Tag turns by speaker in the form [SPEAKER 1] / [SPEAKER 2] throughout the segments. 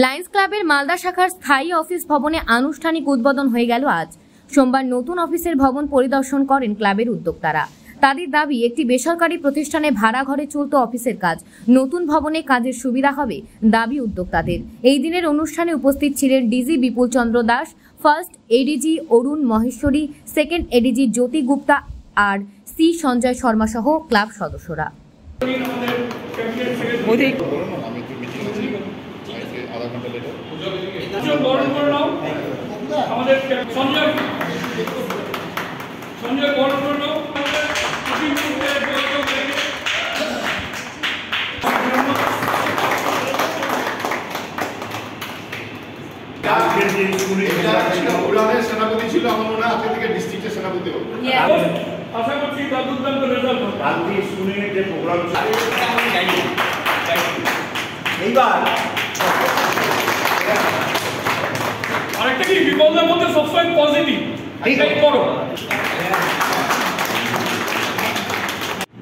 [SPEAKER 1] Lions ক্লাবের মালদা শাখার স্থায়ী অফিস ভবনে আনুষ্ঠানিক উদ্বোধন হয়ে গেল আজ। সোমবার নতুন অফিসের ভবন পরিদর্শন করেন ক্লাবের উদ্যোক্তারা। তাদের দাবি, একটি বেসরকারি প্রতিষ্ঠানে ভাড়া ঘরে চলত অফিসের কাজ, নতুন ভবনে কাজের সুবিধা হবে দাবি উদ্যোক্তাদের। এই দিনের অনুষ্ঠানে উপস্থিত ছিলেন ডিজি বিপুল চন্দ্র দাস, ফার্স্ট এডিজি অরুণ মহেশ্বরী, সেকেন্ড এডিজি জ্যোতি গুপ্তা আর সি সঞ্জয় শর্মা সহ ক্লাব সদস্যরা।
[SPEAKER 2] সেনাপতি ছিল আমার মনে হয় আজকে থেকে ডিস্ট্রিক্টের সেনাপতি হবে। আশা করছি তার দুর্দান্ত রেজাল্ট হবে। কালকে স্কুলের যে প্রোগ্রাম এইবার আরেকটা কি বিপদের মধ্যে সবসময় পজিটিভ, এইটাই করো।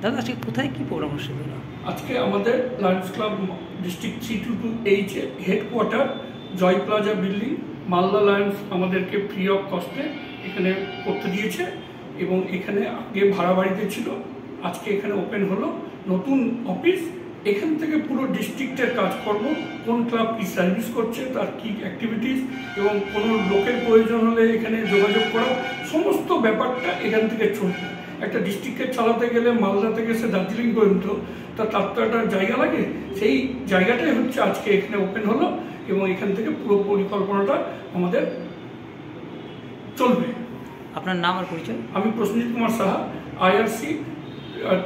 [SPEAKER 3] দাদা আজকে কোথায় কি প্রোগ্রাম হচ্ছে?
[SPEAKER 2] আজকে আমাদের লায়ন্স ক্লাব ডিস্ট্রিক্ট 322H এর হেডকোয়ার্টার জয় প্লাজা বিল্ডিং, মালদা লায়ন্স আমাদেরকে ফ্রি অফ কস্টে এখানে করতে দিয়েছে এবং এখানে আগে ভাড়া বাড়িতে ছিল, আজকে এখানে ওপেন হলো নতুন অফিস। এখান থেকে পুরো ডিস্ট্রিক্টের কাজকর্ম, কোন ক্লাব কী সার্ভিস করছে, তার কী অ্যাক্টিভিটিস এবং কোনো লোকের প্রয়োজন হলে এখানে যোগাযোগ করা, সমস্ত ব্যাপারটা এখান থেকে চলবে। একটা ডিস্ট্রিক্টকে চালাতে গেলে মালদা থেকে সে দার্জিলিং পর্যন্ত তার তো একটা জায়গা লাগে, সেই জায়গাটাই হচ্ছে আজকে এখানে ওপেন হলো এবং এখান থেকে পুরো পরিকল্পনাটা আমাদের চলবে।
[SPEAKER 3] আপনার নাম আর পরিচয়?
[SPEAKER 2] আমি Prosenjit Kumar Saha, IRC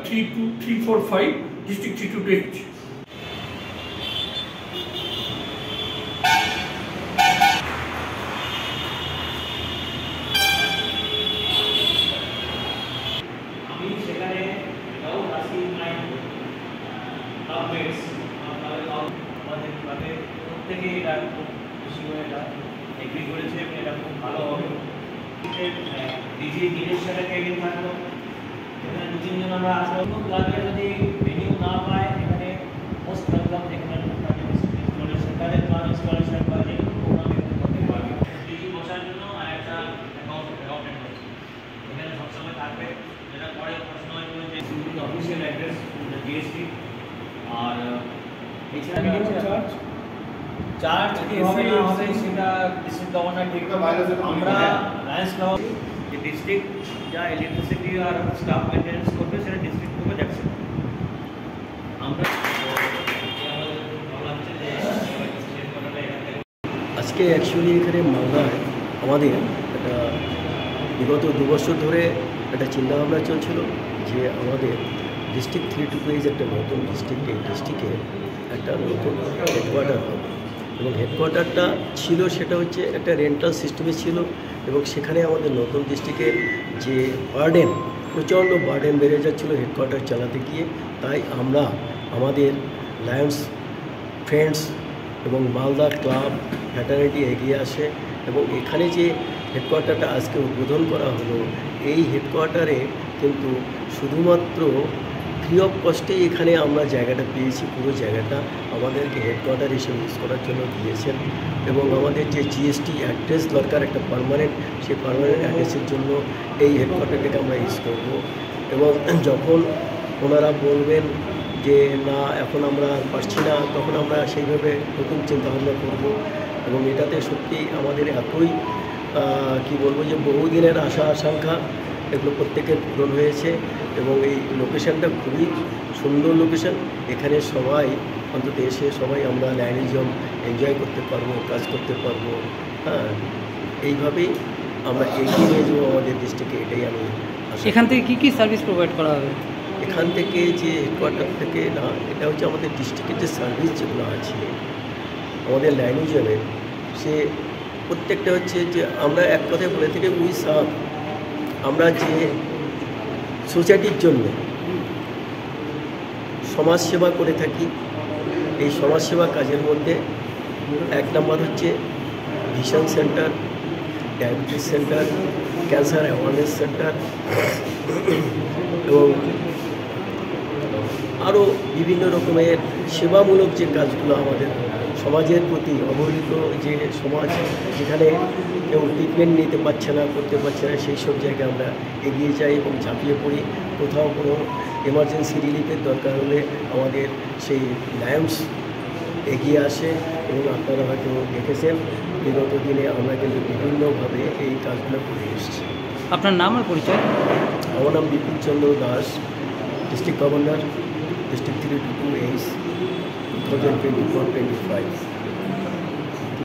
[SPEAKER 2] 32345, district 322H।
[SPEAKER 4] আমি সেখানে আমাদের ক্লাবে প্রত্যেকে এটা খুব খুশি হয়ে এটা এগ্রি করেছে এবং এটা খুব ভালো হবে। ডিজি দিনের সাথে ট্রেনিং থাকলো, এখানে 2-3 জন আমরা আসবো। ক্লাবে যদি ভেনিউ না পায়, এখানে মোস্ট ওয়েলকাম, এখানে সেন্টারের ক্লাব ইনস্টলেশন বা যে প্রোগ্রাম করতে পারবে। ডিজি বসার জন্য আর একটা অ্যাকাউন্টেন্ট এখানে সবসময় থাকবে, যেটা পরে প্রশ্ন হয় যে অফিসিয়াল অ্যাড্রেস জিএসটি। আর এছাড়া চার্জ কি হবে না হবে সেটা ডিস্ট্রিক্ট গভর্নর ঠিক করে। আমরা লায়ন্স ক্লাব যে ডিস্ট্রিক্ট যা ইলেকট্রিসিটি আর স্টাফ মেনটেন্স করবে সেটা ডিস্ট্রিক্ট থেকে যাচ্ছে। আমরা
[SPEAKER 5] আজকে অ্যাকচুয়ালি এখানে মালদায় আমাদের একটা বিগত 2 বছর ধরে একটা চিন্তাভাবনা চলছিল যে আমাদের ডিস্ট্রিক্ট 322 একটা নতুন ডিস্ট্রিক্ট, এই ডিস্ট্রিক্টে একটা নতুন হেডকোয়ার্টার হবে এবং হেডকোয়ার্টারটা ছিল সেটা হচ্ছে একটা রেন্টাল সিস্টেমে ছিল এবং সেখানে আমাদের নতুন ডিস্ট্রিক্টের যে বার্ডেন, প্রচণ্ড বার্ডেন বেড়ে যাচ্ছিলো হেডকোয়ার্টার চালাতে গিয়ে। তাই আমরা আমাদের লায়ন্স ফ্রেন্ডস এবং মালদা ক্লাব ফ্র্যাটার্নিটি এগিয়ে আসে এবং এখানে যে হেডকোয়ার্টারটা আজকে উদ্বোধন করা হলো, এই হেডকোয়ার্টারে কিন্তু শুধুমাত্র ফ্রি অফ কস্টেই এখানে আমরা জায়গাটা পেয়েছি। পুরো জায়গাটা আমাদেরকে হেডকোয়ার্টার হিসেবে ইউজ করার জন্য দিয়েছেন এবং আমাদের যে জিএসটি অ্যাড্রেস দরকার একটা পার্মানেন্ট, সেই পার্মানেন্ট অ্যাড্রেসের জন্য এই হেডকোয়ার্টারটাকে আমরা ইউজ করব এবং যখন ওনারা বলবেন যে না এখন আমরা পারছি না, তখন আমরা সেইভাবে নতুন চিন্তাভাবনা করব এবং এটাতে সত্যি আমাদের এতই কি বলবো যে বহুদিনের আশা আকাঙ্ক্ষা এগুলো প্রত্যেকের পূরণ হয়েছে এবং এই লোকেশানটা খুবই সুন্দর লোকেশান। এখানে সবাই অন্তত এসে সবাই আমরা লায়নিজম এনজয় করতে পারবো, কাজ করতে পারবো। হ্যাঁ, এইভাবেই আমরা এগিয়ে নিয়ে যাবো আমাদের ডিস্ট্রিক্টে, এটাই আমি
[SPEAKER 3] এখান থেকে কী কী সার্ভিস প্রোভাইড করা হবে?
[SPEAKER 5] এখান থেকে যে হেডকোয়ার্টার থেকে না, এটা হচ্ছে আমাদের ডিস্ট্রিক্টের যে সার্ভিস যেগুলো আছে আমাদের লায়নিজমের, সে প্রত্যেকটা হচ্ছে যে আমরা এক কথায় বলে থেকে উই সার্ভ, আমরা যে সোসাইটির জন্য সমাজসেবা করে থাকি। এই সমাজসেবা কাজের মধ্যে 1 নম্বর হচ্ছে vision centre, diabetes centre, cancer awareness centre এবং আরও বিভিন্ন রকমের সেবামূলক যে কাজগুলো আমাদের সমাজের প্রতি অবহেলিত যে সমাজ, যেখানে কেউ ট্রিটমেন্ট নিতে পারছে না, করতে পারছে না, সেই সব জায়গায় আমরা এগিয়ে যাই এবং ঝাঁপিয়ে পড়ি। কোথাও কোনো এমার্জেন্সি রিলিফের দরকার হলে আমাদের সেই লায়ন্স এগিয়ে আসে এবং আপনারা হয়তো দেখেছেন বিগত দিনে আমরা কিন্তু বিভিন্নভাবে এই কাজগুলো করে এসেছি।
[SPEAKER 3] আপনার নাম আর পরিচয়?
[SPEAKER 5] আমার নাম Bipin Chandra Das, district governor, district 322H 2024-25।